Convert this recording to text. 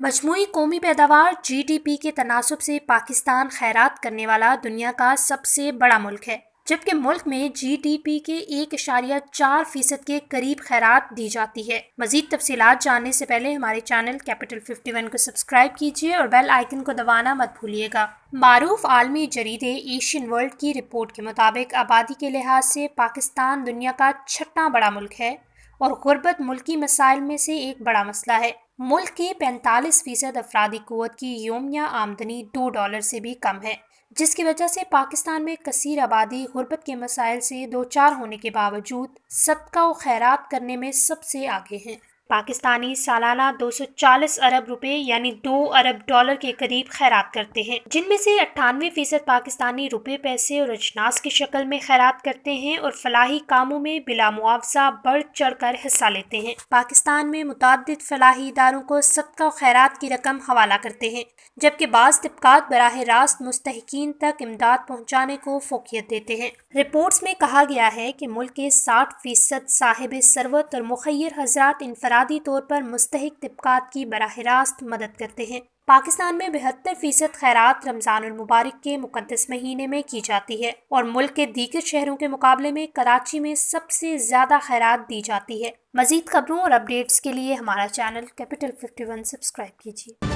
मजमूई कौमी पैदावार GDP के तनासुब से पाकिस्तान खैरात करने वाला दुनिया का सबसे बड़ा मुल्क है, जबकि मुल्क में GDP के 1.4% के करीब खैरात दी जाती है। मजीद तफसीलात जानने से पहले हमारे चैनल कैपिटल 51 को सब्सक्राइब कीजिए और बेल आइकन को दबाना मत भूलिएगा। मारूफ आलमी जरीदे एशियन वर्ल्ड की रिपोर्ट के मुताबिक आबादी के लिहाज से पाकिस्तान दुनिया का छठा बड़ा मुल्क है और गुर्बत मुल्की मसाइल में से एक बड़ा मसला है। मुल्क के 45% अफरादी कुव्वत की योमिया आमदनी $2 से भी कम है, जिसकी वजह से पाकिस्तान में कसीर आबादी गुर्बत के मसाइल से दो चार होने के बावजूद सदका व खैरात करने में सबसे आगे हैं। पाकिस्तानी सालाना 240 अरब रुपए यानी $2 अरब के करीब खैरात करते हैं, जिनमें से 98% पाकिस्तानी रुपए पैसे और अजनास की शक्ल में खैरात करते हैं और फलाही कामों में बिला मुआवजा बढ़ चढ़ कर हिस्सा लेते हैं। पाकिस्तान में मुताद्दिद फलाही इदारों को सदका खैरात की रकम हवाला करते हैं, जबकि बाज़ तबकात बराह रास्त मुस्तहिकीन तक इमदाद पहुँचाने को फोकियत देते हैं। रिपोर्ट्स में कहा गया है कि मुल्क के 60% साहिब सरवत और मुखय्यर हजरात इनफरादी तौर पर मुस्तहिक तबकात की बराह रास्त मदद करते हैं। पाकिस्तान में 72% खैरात रमज़ानुल मुबारक के मुक़द्दस महीने में की जाती है और मुल्क के दीगर शहरों के मुकाबले में कराची में सबसे ज़्यादा खैरात दी जाती है। मज़ीद खबरों और अपडेट्स के लिए हमारा चैनल कैपिटल 51 सब्सक्राइब कीजिए।